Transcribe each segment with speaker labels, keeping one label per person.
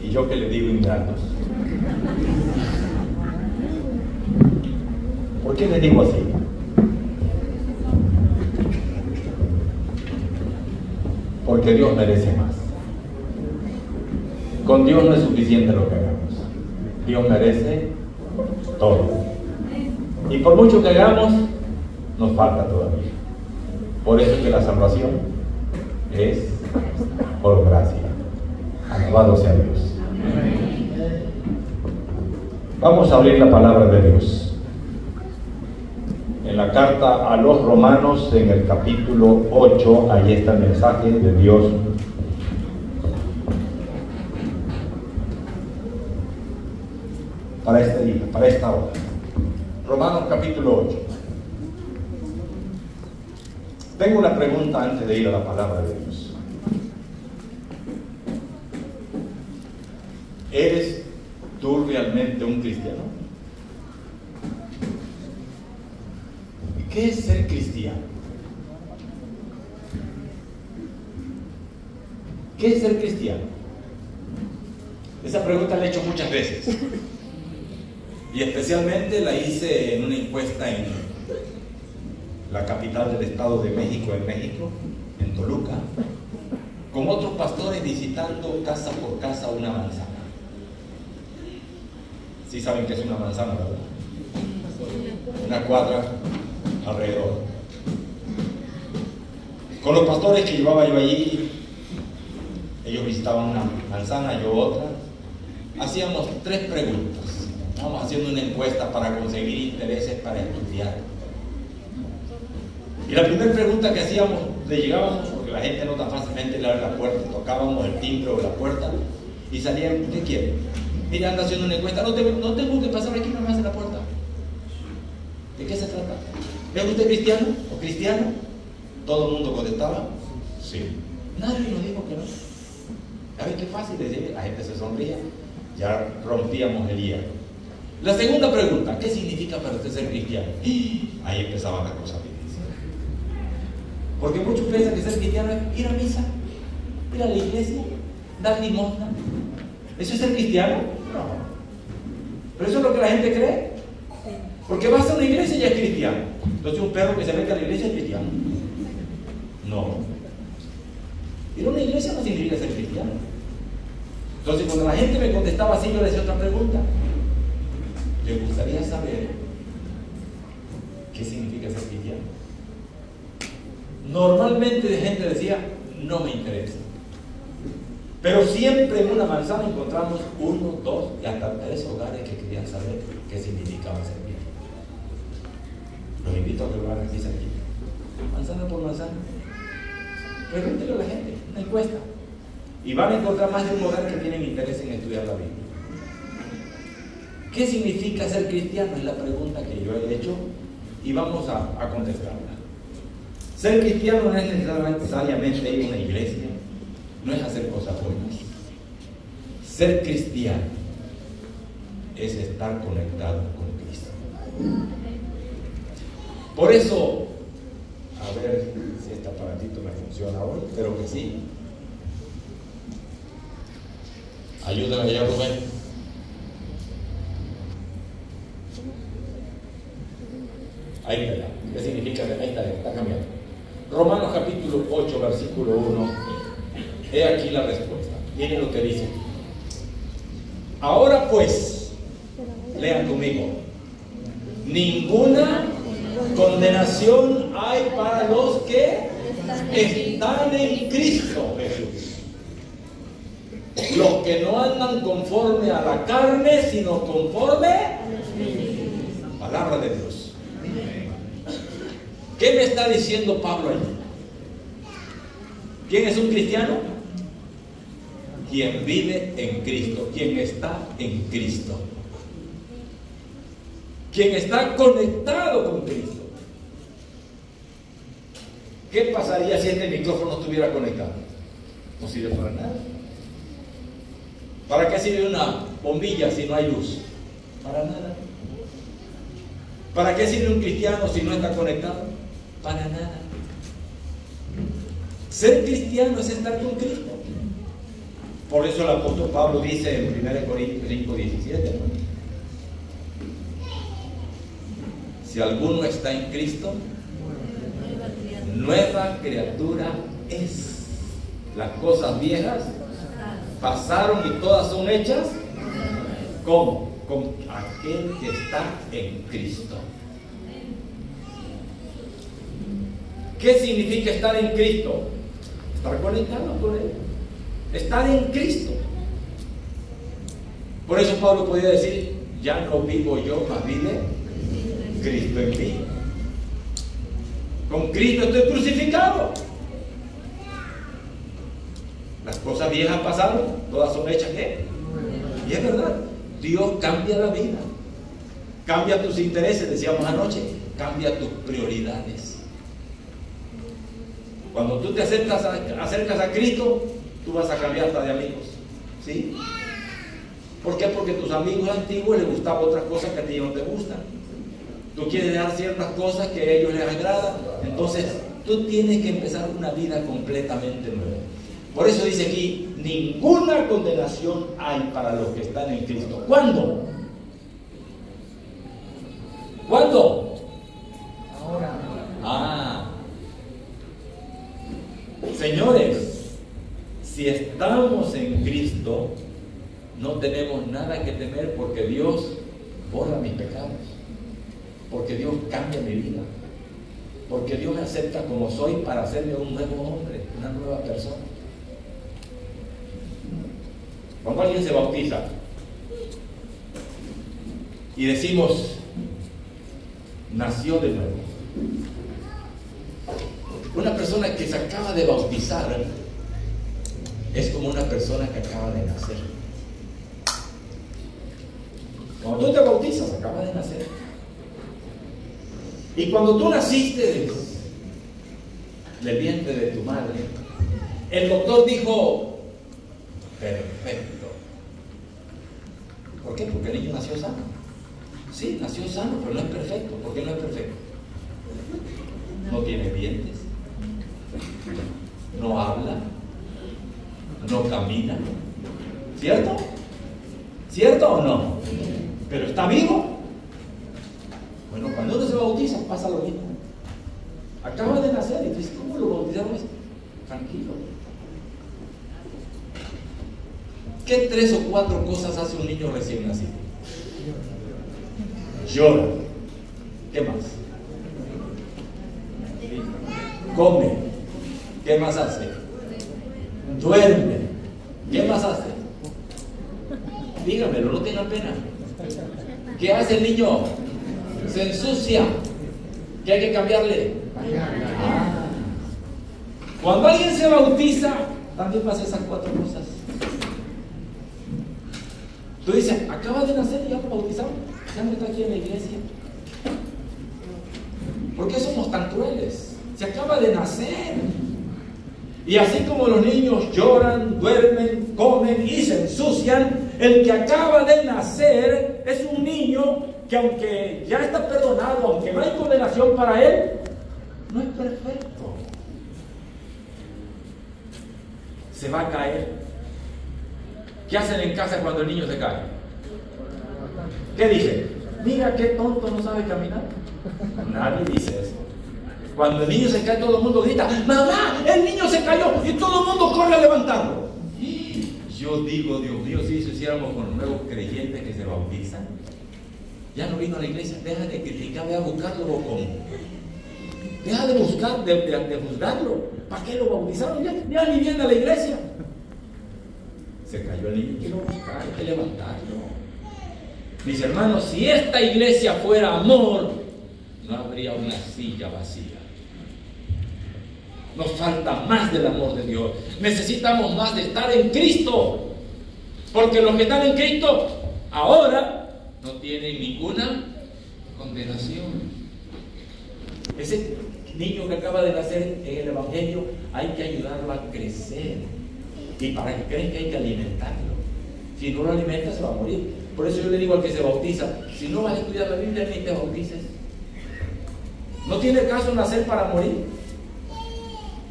Speaker 1: Y yo que le digo ingratos. ¿Por qué le digo así? Porque Dios merece más. Con Dios no es suficiente lo que hagamos. Dios merece todo. Y por mucho que hagamos, nos falta todavía. Por eso es que la salvación es por gracia. Alabado sea Dios. Vamos a abrir la palabra de Dios. En la carta a los Romanos, en el capítulo 8, ahí está el mensaje de Dios. Para este día, para esta hora. Romanos capítulo 8. Tengo una pregunta antes de ir a la palabra de Dios. ¿Eres tú realmente un cristiano? ¿Qué es ser cristiano? ¿Qué es ser cristiano? Esa pregunta la he hecho muchas veces. Y especialmente la hice en una encuesta en la capital del Estado de México, en Toluca, con otros pastores visitando casa por casa una manzana. Sí saben qué es una manzana, ¿verdad? Una cuadra alrededor. Con los pastores que llevaba yo allí, ellos visitaban una manzana, yo otra. Hacíamos 3 preguntas. Estábamos haciendo una encuesta para conseguir intereses para estudiar. Y la primera pregunta que hacíamos, le llegábamos, porque la gente no tan fácilmente le abre la puerta, tocábamos el timbre o la puerta y salían, ¿qué quiere? Mira, anda haciendo una encuesta, no tengo que pasar aquí nomás en la puerta. ¿De qué se trata? ¿Es usted cristiano o cristiano? Todo el mundo contestaba, sí. Nadie nos dijo que no. A ver qué fácil decir, la gente se sonría, ya rompíamos el hielo. La segunda pregunta, ¿qué significa para usted ser cristiano? Ahí empezaban las cosas difíciles. Porque muchos piensan que ser cristiano es ir a misa, ir a la iglesia, dar limosna. ¿Eso es ser cristiano? No. ¿Pero eso es lo que la gente cree? Porque vas a una iglesia y ya es cristiano. Entonces un perro que se mete a la iglesia es cristiano. No. Ir a una iglesia no significa ser cristiano. Entonces cuando la gente me contestaba así, yo le hacía otra pregunta. ¿Le gustaría saber qué significa ser cristiano? Normalmente la gente decía, no me interesa. Pero siempre en una manzana encontramos 1, 2 y hasta 3 hogares que querían saber qué significaba ser cristiano. Los invito a que lo hagan aquí cerquita. Manzana por manzana. Pregúntele a la gente, una encuesta. Y van a encontrar más de un hogar que tienen interés en estudiar la Biblia. ¿Qué significa ser cristiano? Es la pregunta que yo he hecho y vamos a contestarla. Ser cristiano no es necesariamente ir a una iglesia, no es hacer cosas buenas. Ser cristiano es estar conectado con Cristo. Por eso, a ver si este aparatito me funciona hoy, espero que sí. Ayúdame allá, Rubén. Ahí está ya. ¿Qué significa? Ahí está cambiando. Romanos capítulo 8, versículo 1. He aquí la respuesta. Miren lo que dice. Ahora pues, lean conmigo. Ninguna condenación hay para los que están en Cristo Jesús. Los que no andan conforme a la carne, sino conforme a la palabra de Dios. ¿Qué me está diciendo Pablo ahí? ¿Quién es un cristiano? Quien vive en Cristo, quien está en Cristo, quien está conectado con Cristo. ¿Qué pasaría si este micrófono no estuviera conectado? No sirve para nada. ¿Para qué sirve una bombilla si no hay luz? Para nada. ¿Para qué sirve un cristiano si no está conectado? Para nada. Ser cristiano es estar con Cristo. Por eso el apóstol Pablo dice en 1 Corintios 5:17, hermano: si alguno está en Cristo, nueva criatura es. Las cosas viejas pasaron y todas son hechas. ¿Cómo? Con aquel que está en Cristo. ¿Qué significa estar en Cristo? Estar conectado con Él. Estar en Cristo. Por eso Pablo podía decir: ya no vivo yo, mas vive Cristo en mí. Con Cristo estoy crucificado. Las cosas viejas pasaron, todas son hechas ¿qué? Y es verdad, Dios cambia la vida, cambia tus intereses, decíamos anoche, cambia tus prioridades. Cuando tú te acercas a Cristo, tú vas a cambiar hasta de amigos, ¿sí? ¿Por qué? Porque a tus amigos antiguos les gustaban otras cosas que a ti no te gustan. Tú quieres dejar ciertas cosas que a ellos les agradan, entonces tú tienes que empezar una vida completamente nueva. Por eso dice aquí: ninguna condenación hay para los que están en Cristo. ¿Cuándo? ¿Cuándo? Ahora. Señores, si estamos en Cristo, no tenemos nada que temer, porque Dios borra mis pecados, porque Dios cambia mi vida, porque Dios me acepta como soy para hacerme un nuevo hombre, una nueva persona. Cuando alguien se bautiza y decimos nació de nuevo, una persona que se acaba de bautizar es como una persona que acaba de nacer. Cuando tú te bautizas, acabas de nacer. Y cuando tú naciste del vientre de tu madre, el doctor dijo: perfecto. ¿Por qué? Porque el niño nació sano. Sí, nació sano, pero no es perfecto. ¿Por qué no es perfecto? No tiene dientes, no habla, no camina. ¿Cierto? ¿Cierto o no? Pero está vivo. Bueno, cuando uno se bautiza pasa lo mismo. Acaba de nacer y dices: ¿cómo lo bautizaron? Tranquilo. ¿Qué 3 o 4 cosas hace un niño recién nacido? Llora. ¿Qué más? Come. ¿Qué más hace? Duerme. ¿Qué más hace? Dígamelo, no tenga pena. ¿Qué hace el niño? Se ensucia. ¿Qué hay que cambiarle? Cuando alguien se bautiza, también pasa esas 4 cosas. Tú dices: acaba de nacer y ya lo bautizamos, ya no está aquí en la iglesia. ¿Por qué somos tan crueles? Se acaba de nacer. Y así como los niños lloran, duermen, comen y se ensucian, el que acaba de nacer es un niño que, aunque ya está perdonado, aunque no hay condenación para él, no es perfecto. Se va a caer. ¿Qué hacen en casa cuando el niño se cae? ¿Qué dicen? Mira qué tonto, no sabe caminar. Nadie dice eso. Cuando el niño se cae, todo el mundo grita: mamá, el niño se cayó, y todo el mundo corre a levantarlo. Yo digo: Dios mío, si eso hiciéramos con los nuevos creyentes que se bautizan, ya no vino a la iglesia, deja de criticar, ve a buscarlo bocón. Deja de buscar, de juzgarlo. ¿Para qué lo bautizaron? Ya ni viene a la iglesia. Se cayó el niño, hay que buscar, hay que levantarlo. Mis hermanos, si esta iglesia fuera amor, no habría una silla vacía. Nos falta más del amor de Dios. Necesitamos más de estar en Cristo. Porque los que están en Cristo ahora no tienen ninguna condenación. Ese niño que acaba de nacer en el Evangelio, hay que ayudarlo a crecer. Y para que crezca hay que alimentarlo. Si no lo alimentas, se va a morir. Por eso yo le digo al que se bautiza: si no vas a estudiar la Biblia, ni te bautices. No tiene caso nacer para morir.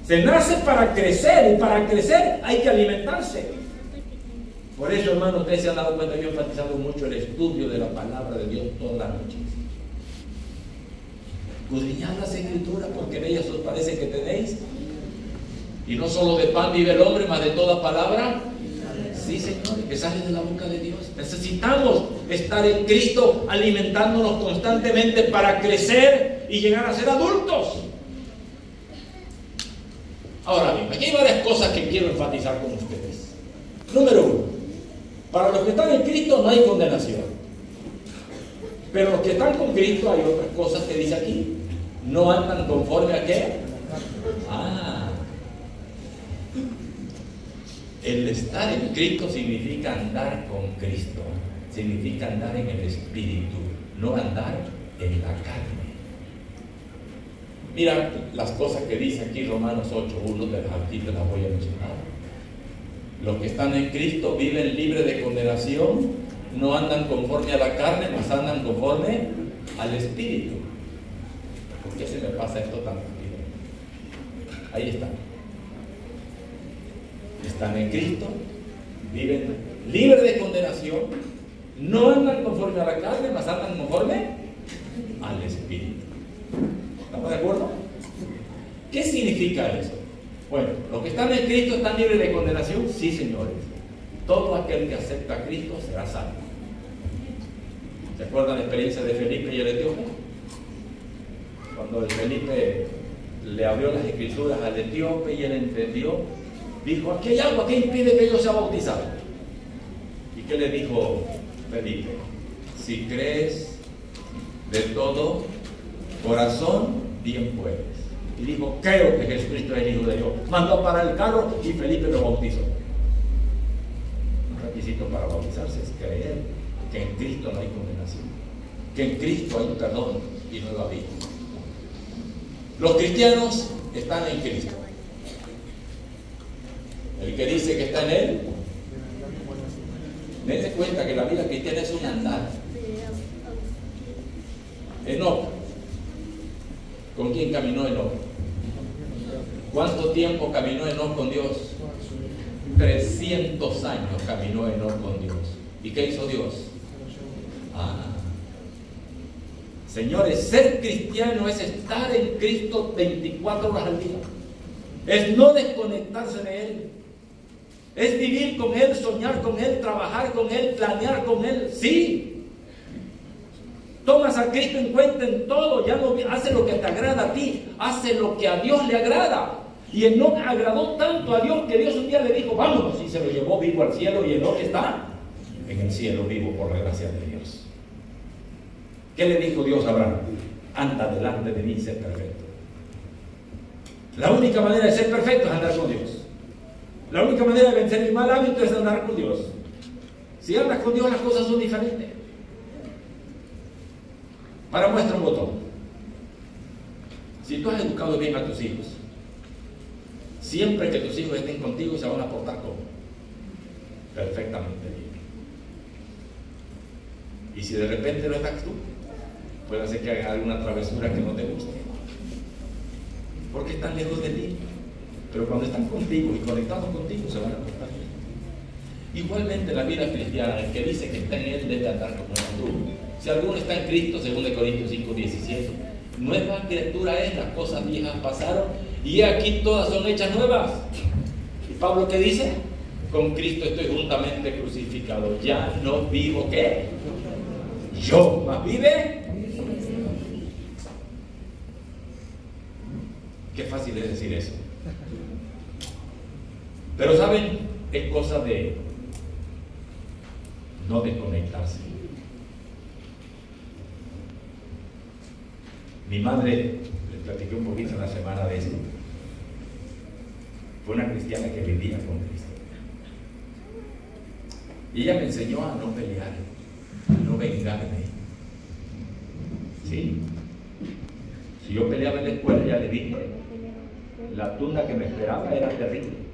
Speaker 1: Se nace para crecer, y para crecer hay que alimentarse. Por eso, hermano, ustedes se han dado cuenta, yo he enfatizado mucho el estudio de la palabra de Dios todas las noches. Escudriñad las Escrituras, porque en ellas os parece que tenéis. Y no solo de pan vive el hombre, mas de toda palabra. Sí, Señor, que sale de la boca de Dios. Necesitamos estar en Cristo, alimentándonos constantemente para crecer y llegar a ser adultos. Ahora bien, aquí hay varias cosas que quiero enfatizar con ustedes. Número 1, para los que están en Cristo no hay condenación. Pero los que están con Cristo hay otras cosas que dice aquí. No andan conforme a qué. El estar en Cristo significa andar con Cristo. Significa andar en el Espíritu, no andar en la carne. Mira las cosas que dice aquí Romanos 8:1, aquí te las voy a mencionar. Los que están en Cristo viven libres de condenación, no andan conforme a la carne, mas andan conforme al Espíritu. ¿Por qué se me pasa esto tan rápido? Ahí está. Están en Cristo, viven libres de condenación, no andan conforme a la carne, mas andan conforme al Espíritu. ¿Estamos de acuerdo? ¿Qué significa eso? Bueno, los que están en Cristo están libres de condenación, sí, señores. Todo aquel que acepta a Cristo será salvo. ¿Se acuerdan la experiencia de Felipe y el etíope? Cuando el Felipe le abrió las escrituras al etíope y él entendió, dijo: aquí hay agua, ¿qué impide que yo sea bautizado? ¿Y qué le dijo Felipe? Si crees de todo corazón, bien puedes. Y dijo: creo que Jesucristo es el Hijo de Dios. Mandó a parar el carro y Felipe lo bautizó. Un requisito para bautizarse es creer que en Cristo no hay condenación, que en Cristo hay perdón y nueva vida. Los cristianos están en Cristo. El que dice que está en Él, dense cuenta que la vida cristiana es un andar. Enoc, ¿con quién caminó Enoc? ¿Cuánto tiempo caminó Enoc con Dios? 300 años caminó Enoc con Dios. ¿Y qué hizo Dios? Señores, ser cristiano es estar en Cristo 24 horas al día. Es no desconectarse de Él. Es vivir con Él, soñar con Él, trabajar con Él, planear con Él. Sí. Tomas a Cristo en cuenta en todo. Ya no hace lo que te agrada a ti, hace lo que a Dios le agrada. Y Enoc agradó tanto a Dios que Dios un día le dijo: vámonos, y se lo llevó vivo al cielo. Y Enoc está en el cielo vivo por la gracia de Dios. ¿Qué le dijo Dios a Abraham? Anda delante de mí y sé perfecto. La única manera de ser perfecto es andar con Dios. La única manera de vencer el mal hábito es andar con Dios. Si andas con Dios, las cosas son diferentes. Para muestra un botón. Si tú has educado bien a tus hijos, siempre que tus hijos estén contigo se van a portar como perfectamente bien. Y si de repente no estás tú, puede hacer que hagan alguna travesura que no te guste, porque están lejos de ti. Pero cuando están contigo y conectados contigo, se van a portar bien. Igualmente la vida cristiana, el que dice que está en Él debe andar como tú. Si alguno está en Cristo, según de Corintios 5:17, nueva criatura es, las cosas viejas pasaron y aquí todas son hechas nuevas. ¿Y Pablo qué dice? Con Cristo estoy juntamente crucificado. Ya no vivo, ¿qué? Yo, más vive. Qué fácil es decir eso. Pero saben, es cosa de no desconectarse. Mi madre, les platiqué un poquito en la semana de esto, fue una cristiana que vivía con Cristo. Y ella me enseñó a no pelear, a no vengarme. ¿Sí? Si yo peleaba en la escuela, ya le dije, la tunda que me esperaba era terrible.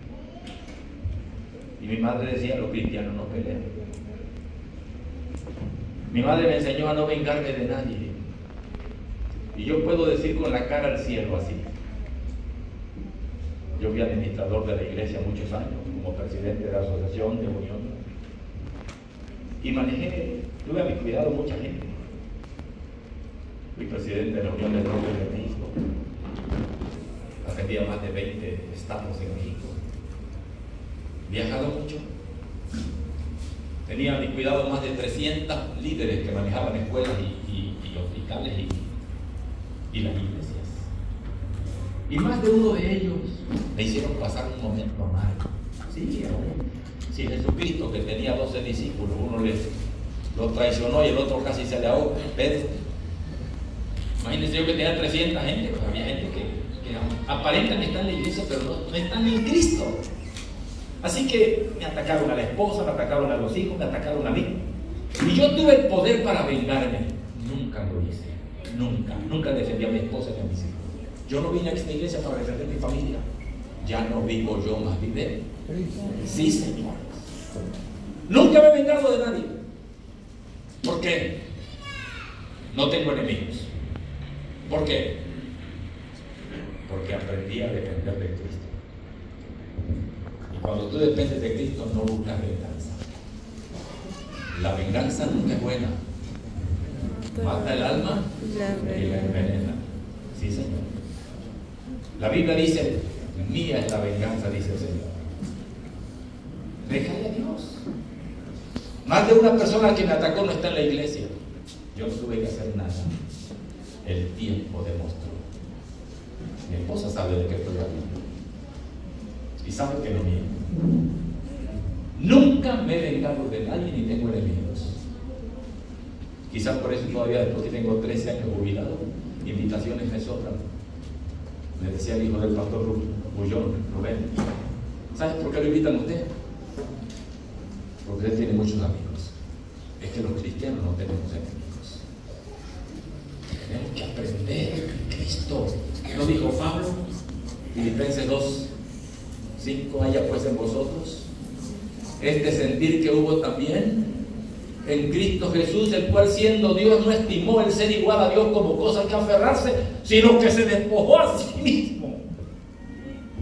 Speaker 1: Y mi madre decía: los cristianos no pelean. Mi madre me enseñó a no vengarme de nadie. Y yo puedo decir con la cara al cielo así. Yo fui administrador de la iglesia muchos años, como presidente de la asociación de unión. Y manejé, tuve a mi cuidado mucha gente. Fui presidente de la Unión de Drogas de México. Atendía más de 20 estados en México. Viajado mucho. Tenía a mi cuidado más de 300 líderes que manejaban escuelas y hospitales y las iglesias. Y más de uno de ellos me hicieron pasar un momento amargo. Sí, si Jesucristo, que tenía 12 discípulos, uno lo traicionó y el otro casi se le ahogó, Pedro. Imagínense yo que tenía 300 gente, pues había gente que aparentan que están en la iglesia, pero no están en Cristo. Así que me atacaron a la esposa, me atacaron a los hijos, me atacaron a mí. Y yo tuve el poder para vengarme. Nunca lo hice. Nunca defendí a mi esposa ni a mis hijos. Yo no vine a esta iglesia para defender mi familia. Ya no vivo yo, más vive. Sí, señores. Nunca me he vengado de nadie. ¿Por qué? No tengo enemigos. ¿Por qué? Porque aprendí a depender de Cristo. Y cuando tú dependes de Cristo, no buscas venganza. La venganza nunca es buena. Mata el alma y la envenena. Sí, Señor. La Biblia dice, mía es la venganza, dice el Señor. Déjale a Dios. Más de una persona que me atacó no está en la iglesia. Yo no tuve que hacer nada. El tiempo demostró. Mi esposa sabe de qué estoy hablando. Y sabe que no miento. Nunca me he vengado de nadie ni tengo enemigos. Quizás por eso todavía después que tengo 13 años jubilado, invitaciones me sobran. Me decía el hijo del pastor Bullón, Rubén, ¿sabes por qué lo invitan a usted? Porque él tiene muchos amigos. Es que los cristianos no tenemos enemigos. Tenemos que aprender Cristo. ¿No dijo Pablo? Filipenses 2:5, haya pues en vosotros este sentir que hubo también en Cristo Jesús, el cual siendo Dios no estimó el ser igual a Dios como cosa que aferrarse, sino que se despojó a sí mismo,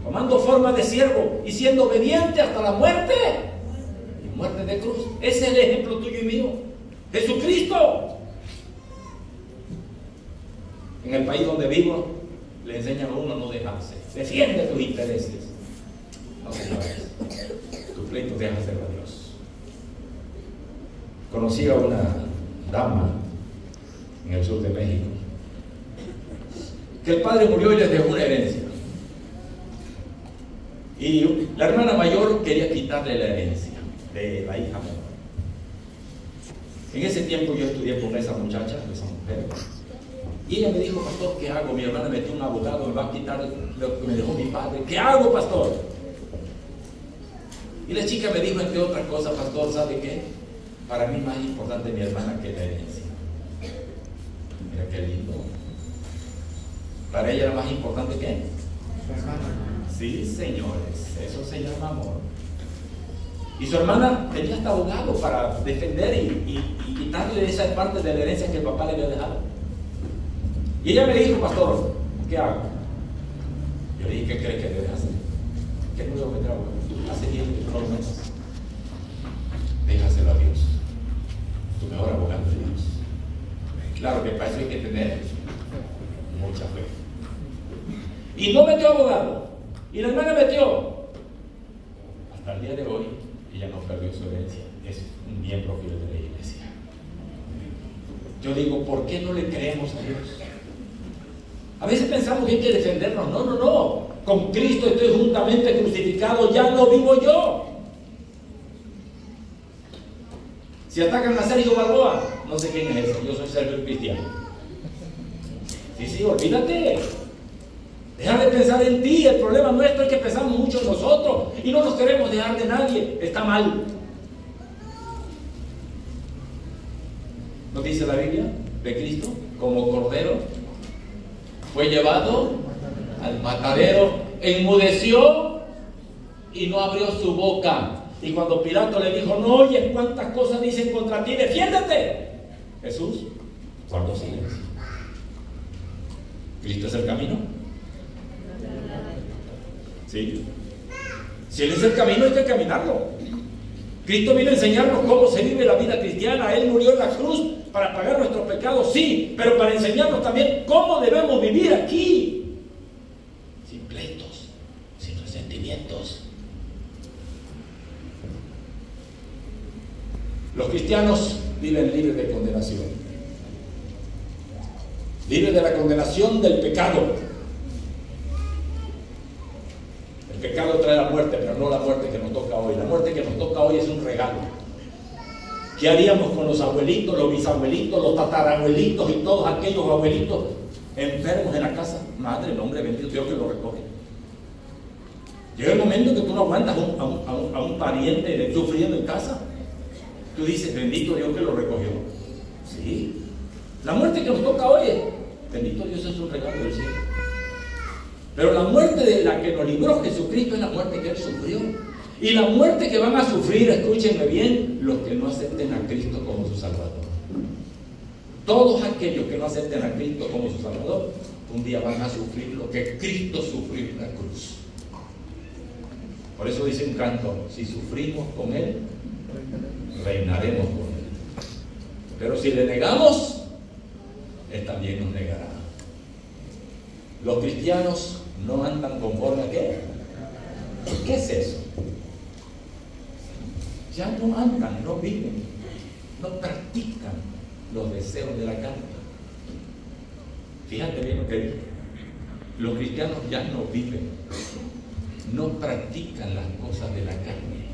Speaker 1: tomando forma de siervo y siendo obediente hasta la muerte, y muerte de cruz. Ese es el ejemplo tuyo y mío, Jesucristo. En el país donde vivo le enseñan a uno a no dejarse, defiende tus intereses. No, señores, tu pleito déjaselo a Dios. Conocí a una dama en el sur de México que el padre murió y les dejó una herencia, y la hermana mayor quería quitarle la herencia de la hija menor. En ese tiempo yo estudié con esa muchacha, esa mujer, y ella me dijo, pastor, ¿qué hago? Mi hermana metió un abogado, me va a quitar lo que me dejó mi padre. ¿Qué hago, pastor? Y la chica me dijo, entre otras cosas, pastor, ¿sabe qué? Para mí más importante mi hermana que la herencia. Mira qué lindo. Para ella era más importante que su hermana. Sí, señores, eso se llama amor. Y su hermana tenía hasta abogado para defender y quitarle esa parte de la herencia que el papá le había dejado. Y ella me dijo, pastor, ¿qué hago? Yo le dije, ¿qué crees que debe hacer? ¿Qué no debo meter abogado? Hace tiempo que no lo metas. Déjaselo a Dios. Tu mejor abogado es Dios. Claro que para eso hay que tener mucha fe. Y no metió abogado. Y la hermana metió. Hasta el día de hoy, ella no perdió su herencia. Es un miembro fiel de la iglesia. Yo digo, ¿por qué no le creemos a Dios? A veces pensamos que hay que defendernos. No, no, no. Con Cristo estoy juntamente crucificado. Ya no vivo yo. Si atacan a Sergio Balboa, no sé quién es ese, yo soy Sergio el cristiano. Sí, olvídate. Deja de pensar en ti. El problema nuestro es que pensamos mucho en nosotros y no nos queremos dejar de nadie. Está mal. ¿No dice la Biblia de Cristo? Como cordero fue llevado al matadero, enmudeció y no abrió su boca. Y cuando Pilato le dijo, no oyes cuántas cosas dicen contra ti, defiéndete, Jesús guardó silencio. ¿Cristo es el camino? Sí. Si Él es el camino, hay que caminarlo.
Speaker 2: Cristo vino a enseñarnos cómo se vive la vida cristiana. Él murió en la cruz para pagar nuestros pecados, sí, pero para enseñarnos también cómo debemos vivir aquí. Sin pleitos, sin resentimientos. Los cristianos viven libres de condenación. Libres de la condenación del pecado. El pecado trae la muerte, pero no la muerte que nos toca hoy. La muerte que nos toca hoy es un regalo. ¿Qué haríamos con los abuelitos, los bisabuelitos, los tatarabuelitos y todos aquellos abuelitos enfermos en la casa? Madre, el hombre bendito Dios que lo recoge. Llega el momento que tú no aguantas a un pariente sufriendo en casa. Tú dices, bendito Dios que lo recogió. Sí. La muerte que nos toca hoy es, bendito Dios, es un regalo del cielo. Pero la muerte de la que nos libró Jesucristo es la muerte que Él sufrió. Y la muerte que van a sufrir, escúchenme bien, los que no acepten a Cristo como su Salvador. Todos aquellos que no acepten a Cristo como su Salvador, un día van a sufrir lo que Cristo sufrió en la cruz. Por eso dice un canto, si sufrimos con Él, reinaremos con Él. Pero si le negamos, Él también nos negará. Los cristianos no andan conforme a qué. ¿Qué es eso? Ya no andan, no viven, no practican los deseos de la carne. Fíjate bien lo que dice. Los cristianos ya no viven, no practican las cosas de la carne.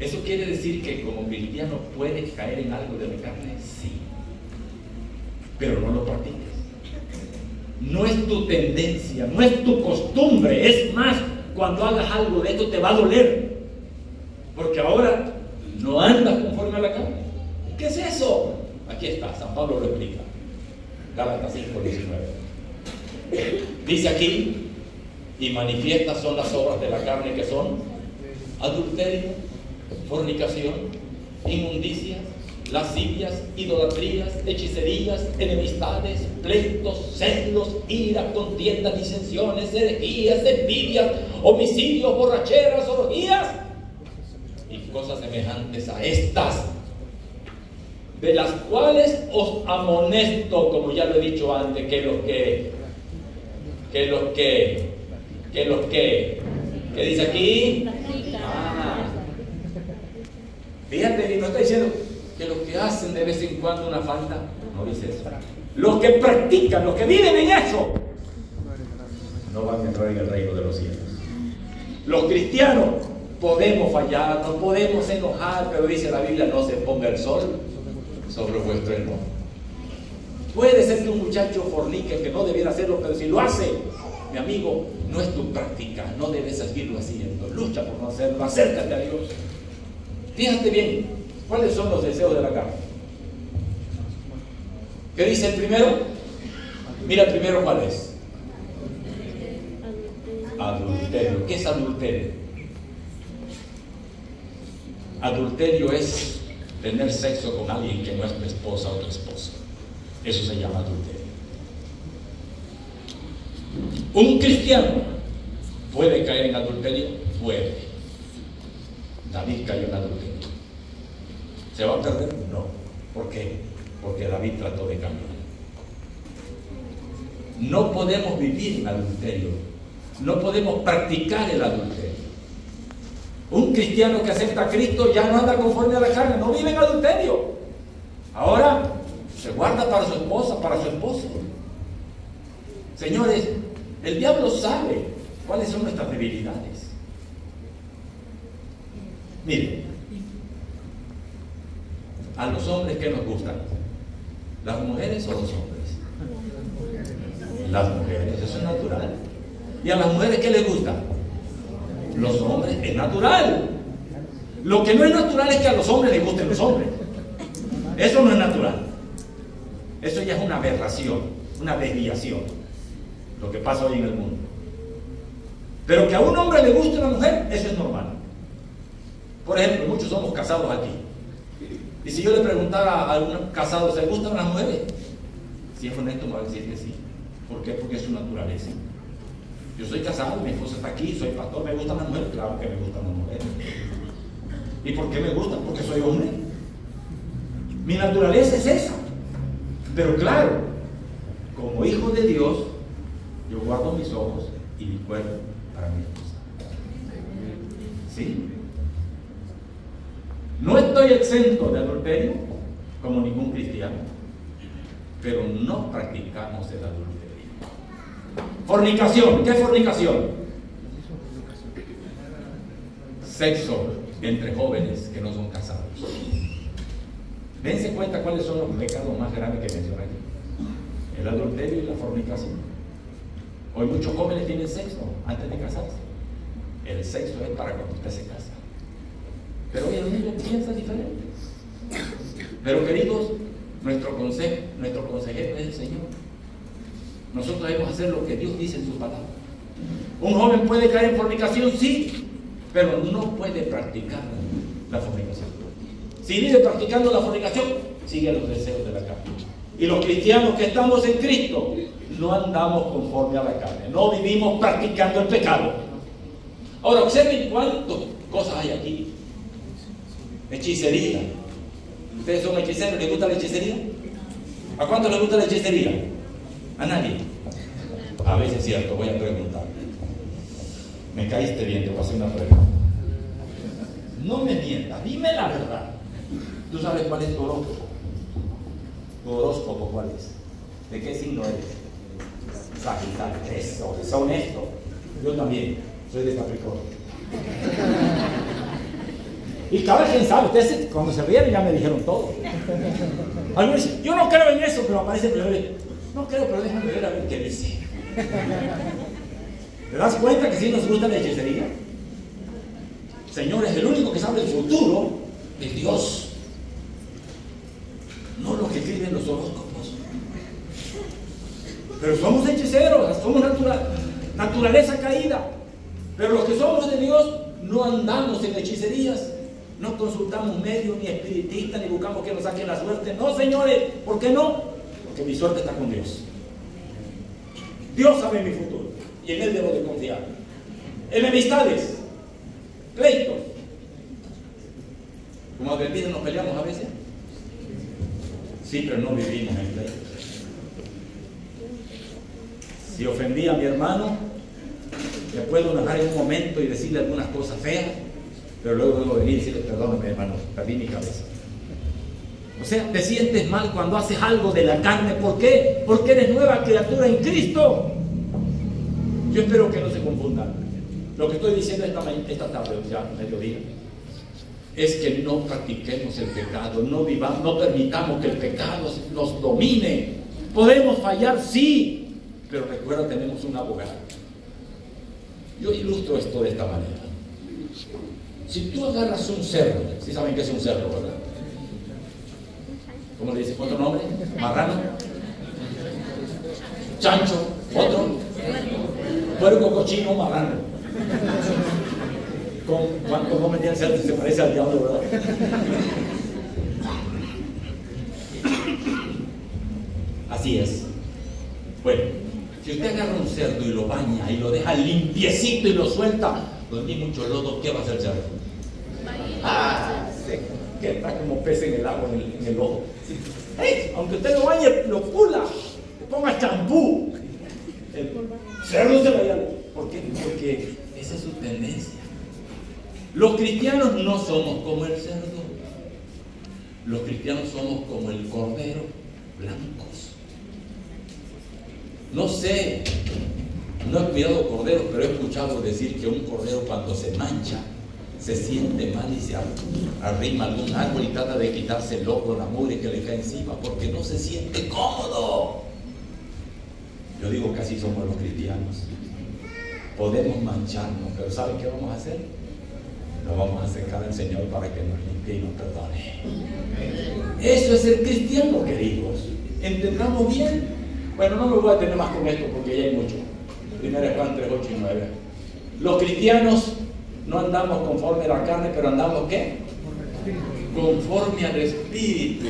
Speaker 2: ¿Eso quiere decir que como cristiano puedes caer en algo de la carne? Sí. Pero no lo practicas. No es tu tendencia, no es tu costumbre. Es más, cuando hagas algo de esto te va a doler. Porque ahora no andas conforme a la carne. ¿Qué es eso? Aquí está, San Pablo lo explica. Gálatas 5:19. Dice aquí, y manifiestas son las obras de la carne que son adulterio, fornicación, inmundicias, lascivias, idolatrías, hechicerías, enemistades, pleitos, celos, ira, contiendas, disensiones, herejías, envidias, homicidios, borracheras, orgías y cosas semejantes a estas, de las cuales os amonesto, como ya lo he dicho antes, que dice aquí, fíjate, no está diciendo que los que hacen de vez en cuando una falta, no dice eso. Los que practican, los que viven en eso, no van a entrar en el reino de los cielos. Los cristianos podemos fallar, nos podemos enojar, pero dice la Biblia, no se ponga el sol sobre vuestro enojo. Puede ser que un muchacho fornique, que no debiera hacerlo, pero si lo hace, mi amigo, no es tu práctica, no debes seguirlo haciendo. Lucha por no hacerlo, acércate a Dios. Fíjate bien, ¿cuáles son los deseos de la carne? ¿Qué dice el primero? Mira el primero, ¿cuál es? Adulterio. ¿Qué es adulterio? Adulterio es tener sexo con alguien que no es tu esposa o tu esposo. Eso se llama adulterio. ¿Un cristiano puede caer en adulterio? Puede. David cayó en adulterio. ¿Se va a perder? No. ¿Por qué? Porque David trató de cambiar. No podemos vivir en adulterio. No podemos practicar el adulterio. Un cristiano que acepta a Cristo ya no anda conforme a la carne, no vive en adulterio. Ahora se guarda para su esposa, para su esposo. Señores, el diablo sabe cuáles son nuestras debilidades. Miren, a los hombres, ¿qué nos gustan? ¿Las mujeres o los hombres? Las mujeres, eso es natural. ¿Y a las mujeres qué les gusta? Los hombres, es natural. Lo que no es natural es que a los hombres les gusten los hombres. Eso no es natural. Eso ya es una aberración, una desviación, lo que pasa hoy en el mundo. Pero que a un hombre le guste una mujer, eso es normal. Por ejemplo, muchos somos casados aquí. Y si yo le preguntara a algún casado, ¿se gustan las mujeres? Si es honesto, me va a decir que sí. ¿Por qué? Porque es su naturaleza. Yo soy casado, mi esposa está aquí, soy pastor, ¿me gustan las mujeres? Claro que me gustan las mujeres. ¿Y por qué me gusta? Porque soy hombre. Mi naturaleza es esa. Pero claro, como hijo de Dios, yo guardo mis ojos y mi cuerpo para mi esposa. ¿Sí? No estoy exento de adulterio, como ningún cristiano, pero no practicamos el adulterio. Fornicación. ¿Qué es fornicación? Sexo entre jóvenes que no son casados. Dense cuenta cuáles son los pecados más grandes que menciona aquí: el adulterio y la fornicación. Hoy muchos jóvenes tienen sexo antes de casarse. El sexo es para cuando usted se casa. Pero hoy el mundo piensa diferente. Pero queridos, nuestro consejero es el Señor. Nosotros debemos hacer lo que Dios dice en su palabra. Un joven puede caer en fornicación, sí, pero no puede practicar la fornicación. Si vive practicando la fornicación, sigue los deseos de la carne. Y los cristianos que estamos en Cristo no andamos conforme a la carne, no vivimos practicando el pecado. Ahora observen cuántas cosas hay aquí. Hechicería. ¿Ustedes son hechiceros? ¿Les gusta la hechicería? ¿A cuántos les gusta la hechicería? ¿A nadie? A veces es cierto, voy a preguntar. Me caíste bien, te voy a hacer una pregunta. No me mientas, dime la verdad. ¿Tú sabes cuál es tu horóscopo? ¿Tu horóscopo cuál es? ¿De qué signo eres? Sagitario. Eso, es honesto. Yo también soy de Capricornio. Y cada quien sabe, ustedes cuando se rieron ya me dijeron todo. Algunos dicen, yo no creo en eso, pero aparece primero. No creo, pero déjame ver a ver qué dice. ¿Te das cuenta que sí nos gusta la hechicería? Señores, el único que sabe el futuro es Dios. No lo que escriben los horóscopos. Pero somos hechiceros, somos naturaleza caída. Pero los que somos de Dios no andamos en hechicerías. No consultamos medios, ni espiritistas, ni buscamos que nos saquen la suerte. No, señores, ¿por qué no? Porque mi suerte está con Dios. Dios sabe mi futuro y en Él debo de confiar. Enemistades, pleitos. Como advertidos nos peleamos a veces. Sí, pero no vivimos en pleitos. Si ofendí a mi hermano, le puedo enojar en un momento y decirle algunas cosas feas, pero luego debo venir y decirle, perdóname hermano, perdí mi cabeza. O sea, te sientes mal cuando haces algo de la carne. ¿Por qué? Porque eres nueva criatura en Cristo. Yo espero que no se confundan. Lo que estoy diciendo esta tarde, ya mediodía, es que no practiquemos el pecado, no vivamos, no permitamos que el pecado nos domine. Podemos fallar, sí, pero recuerda, tenemos un abogado. Yo ilustro esto de esta manera. Si tú agarras un cerdo, ¿sí saben qué es un cerdo, verdad? ¿Cómo le dice? ¿Otro nombre? Marrano, chancho, otro, puerco, cochino, marrano. ¿Cómo metía el cerdo? Se parece al diablo, ¿verdad? Así es. Bueno, si usted agarra un cerdo y lo baña y lo deja limpiecito y lo suelta, donde hay mucho lodo, ¿qué va a hacer el cerdo? Que está como pez en el agua, en el ojo. ¡Hey! Aunque usted lo bañe, lo pula, le ponga champú, el cerdo se vaya. ¿Por qué? Porque esa es su tendencia. Los cristianos no somos como el cerdo. Los cristianos somos como el cordero, blancos. No sé, no he cuidado corderos, pero he escuchado decir que un cordero cuando se mancha se siente mal y se arrima a algún árbol y trata de quitarse el loco, la mugre que le cae encima, porque no se siente cómodo. Yo digo que así somos los cristianos. Podemos mancharnos, pero ¿saben qué vamos a hacer? Nos vamos a acercar al Señor para que nos limpie y nos perdone. Eso es ser cristiano, queridos. ¿Entendamos bien? Bueno, no me voy a detener más con esto porque ya hay mucho. 1 Juan 3, 8 y 9. Los cristianos no andamos conforme a la carne, pero andamos ¿qué? Conforme al Espíritu.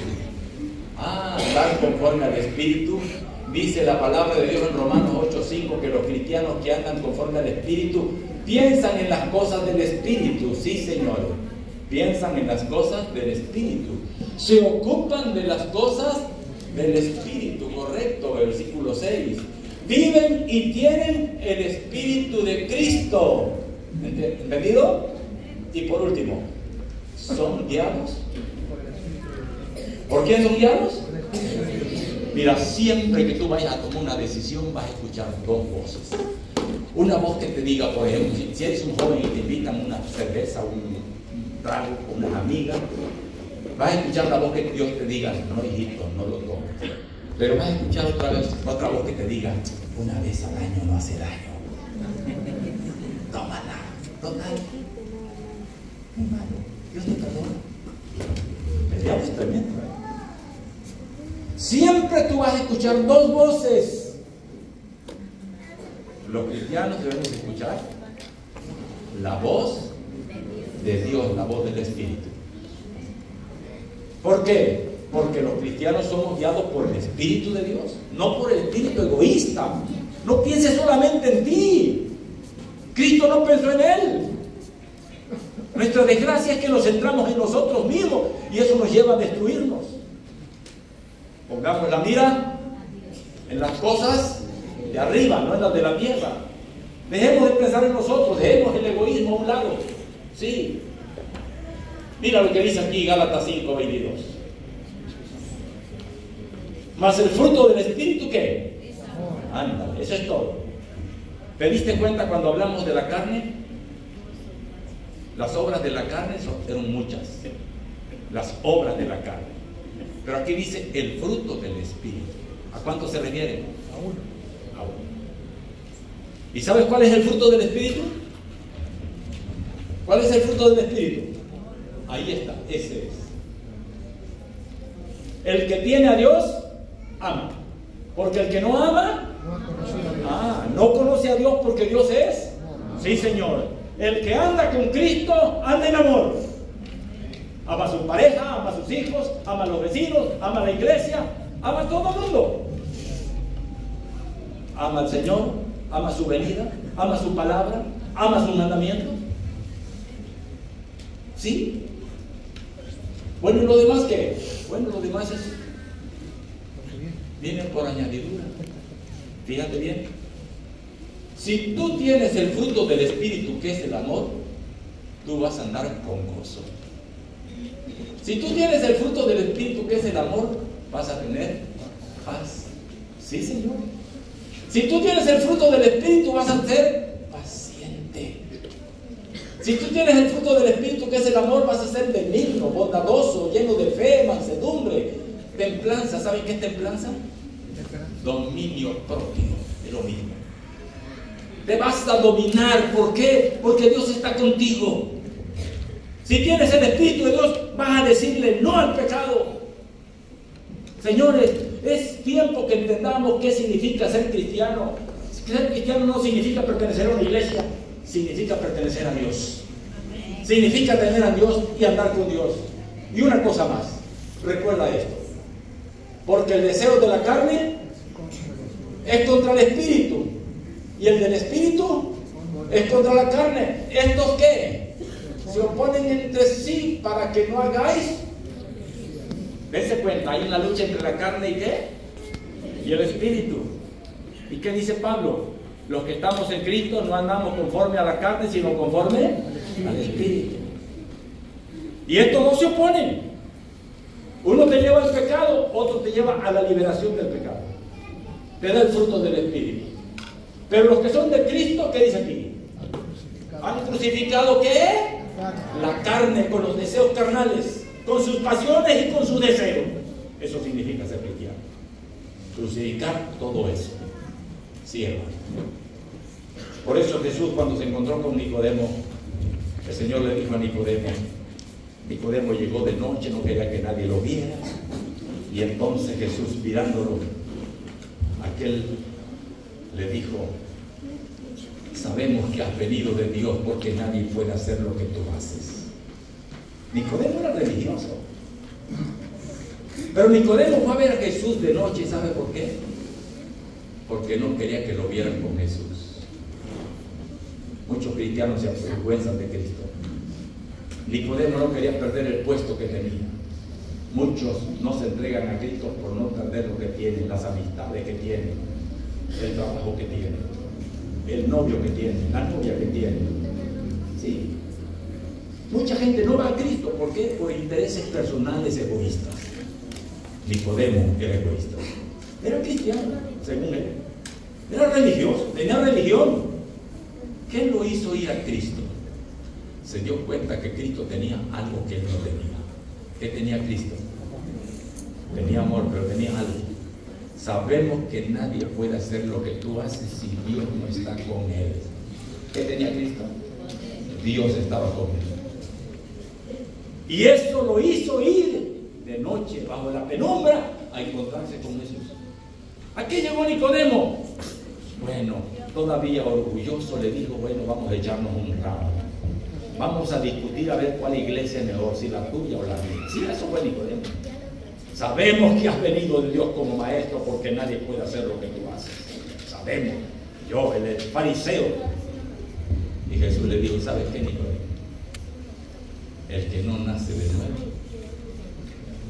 Speaker 2: Andar conforme al Espíritu. Dice la palabra de Dios en Romanos 8:5 que los cristianos que andan conforme al Espíritu piensan en las cosas del Espíritu. Sí, señores. piensan en las cosas del Espíritu, se ocupan de las cosas del Espíritu, correcto, versículo 6. Viven y tienen el Espíritu de Cristo. ¿Entendido? Y por último, ¿son guiados? ¿Por quién son guiados? Mira, siempre que tú vayas a tomar una decisión vas a escuchar dos voces. Una voz que te diga, por ejemplo, si eres un joven y te invitan una cerveza, un trago con unas amigas, vas a escuchar la voz que Dios te diga, no hijito, no lo tomes. Pero vas a escuchar otra voz que te diga, una vez al año no hace daño. Tómala, total. Hermano, Dios te perdona. El diablo es tremendo, ¿eh? Siempre tú vas a escuchar dos voces. Los cristianos debemos escuchar la voz de Dios, la voz del Espíritu. ¿Por qué? Porque los cristianos somos guiados por el Espíritu de Dios, no por el espíritu egoísta. No pienses solamente en ti. Cristo no pensó en él. Nuestra desgracia es que nos centramos en nosotros mismos y eso nos lleva a destruirnos. Pongamos la mira en las cosas de arriba, no en las de la tierra. Dejemos de pensar en nosotros, dejemos el egoísmo a un lado. Sí. Mira lo que dice aquí Gálatas 5:22. Mas el fruto del Espíritu, ¿qué? Ándale, eso es todo. ¿Te diste cuenta cuando hablamos de la carne? Las obras de la carne eran muchas. Las obras de la carne. Pero aquí dice el fruto del Espíritu. ¿A cuánto se refiere? A uno. A uno. ¿Y sabes cuál es el fruto del Espíritu? ¿Cuál es el fruto del Espíritu? Ahí está, ese es. El que tiene a Dios, ama. Porque el que no ama, no conoce a Dios porque Dios es. Sí, Señor. El que anda con Cristo, anda en amor. Ama a su pareja, ama a sus hijos, ama a los vecinos, ama a la iglesia, ama a todo el mundo. Ama al Señor, ama su venida, ama su palabra, ama sus mandamientos. ¿Sí? Bueno, ¿y lo demás qué? Bueno, lo demás viene por añadidura. Fíjate bien. Si tú tienes el fruto del Espíritu, que es el amor, tú vas a andar con gozo. Si tú tienes el fruto del Espíritu, que es el amor, vas a tener paz. Sí, Señor. Si tú tienes el fruto del Espíritu, vas a ser paciente. Si tú tienes el fruto del Espíritu, que es el amor, vas a ser benigno, bondadoso, lleno de fe, mansedumbre, templanza. ¿Saben qué es templanza? Dominio propio, es lo mismo. Te vas a dominar. ¿Por qué? Porque Dios está contigo. Si tienes el Espíritu de Dios, vas a decirle no al pecado. Señores, es tiempo que entendamos qué significa ser cristiano. Ser cristiano no significa pertenecer a una iglesia, significa pertenecer a Dios. Significa tener a Dios y andar con Dios. Y una cosa más, recuerda esto. Porque el deseo de la carne es contra el Espíritu. Y el del Espíritu es contra la carne. ¿Estos qué? Se oponen entre sí para que no hagáis. Dense cuenta, hay una lucha entre la carne y ¿qué? Y el Espíritu. ¿Y qué dice Pablo? Los que estamos en Cristo no andamos conforme a la carne, sino conforme al Espíritu. Y estos dos se oponen. Uno te lleva al pecado, otro te lleva a la liberación del pecado. Te da el fruto del Espíritu. Pero los que son de Cristo, ¿qué dice aquí? ¿Han crucificado qué? La carne con los deseos carnales, con sus pasiones y con sus deseos. Eso significa ser cristiano. Crucificar todo eso. Sí, hermano. Por eso Jesús, cuando se encontró con Nicodemo, el Señor le dijo a Nicodemo, Nicodemo llegó de noche, no quería que nadie lo viera. Y entonces Jesús, mirándolo, aquel le dijo, sabemos que has venido de Dios porque nadie puede hacer lo que tú haces. Nicodemo era religioso. Pero Nicodemo fue a ver a Jesús de noche, ¿sabe por qué? Porque no quería que lo vieran con Jesús. Muchos cristianos se avergüenzan de Cristo. Nicodemo no quería perder el puesto que tenía. Muchos no se entregan a Cristo por no perder lo que tienen, las amistades que tienen, el trabajo que tienen, el novio que tienen, la novia que tienen. Sí. Mucha gente no va a Cristo, ¿por qué? Por intereses personales egoístas. Nicodemo era egoísta. Era cristiano, según él. Era religioso, tenía religión. ¿Qué lo hizo ir a Cristo? Se dio cuenta que Cristo tenía algo que él no tenía. ¿Qué tenía Cristo? Tenía amor, pero tenía algo. Sabemos que nadie puede hacer lo que tú haces si Dios no está con él. ¿Qué tenía Cristo? Dios estaba con él. Y eso lo hizo ir de noche bajo la penumbra a encontrarse con Jesús. ¿A qué llegó Nicodemo? Bueno, todavía orgulloso le dijo, bueno, vamos a echarnos un ramo. Vamos a discutir a ver cuál iglesia es mejor, si la tuya o la mía. Sí, eso fue Nicodemo. Sabemos que has venido de Dios como maestro porque nadie puede hacer lo que tú haces. Sabemos. Yo, el fariseo. Y Jesús le dijo, ¿sabes qué, Nicodemo? El que no nace de nuevo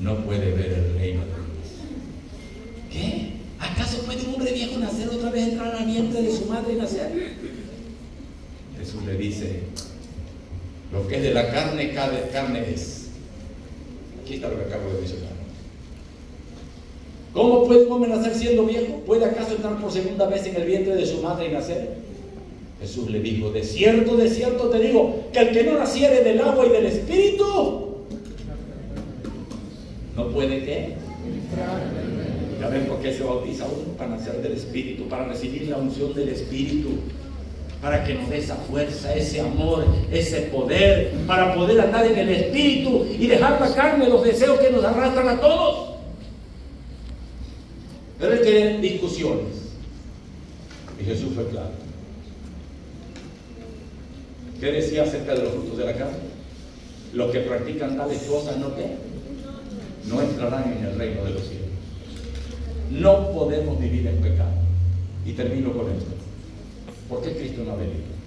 Speaker 2: no puede ver el reino de Dios. ¿Qué? ¿Acaso puede un hombre viejo nacer otra vez, entrar al vientre de su madre y nacer? Jesús le dice, lo que es de la carne, carne es. Aquí está lo que acabo de mencionar. ¿Cómo puede un hombre nacer siendo viejo? ¿Puede acaso entrar por segunda vez en el vientre de su madre y nacer? Jesús le dijo, de cierto te digo, que el que no naciere del agua y del Espíritu, no puede ¿qué? Ya ven por qué se bautiza uno, para nacer del Espíritu, para recibir la unción del Espíritu, para que nos dé esa fuerza, ese amor, ese poder, para poder andar en el Espíritu y dejar la carne, los deseos que nos arrastran a todos. Pero él quería discusiones. Y Jesús fue claro. ¿Qué decía acerca de los frutos de la carne? Los que practican tales cosas, ¿no qué? No entrarán en el reino de los cielos. No podemos vivir en pecado. Y termino con esto. ¿Por qué Cristo no ha venido?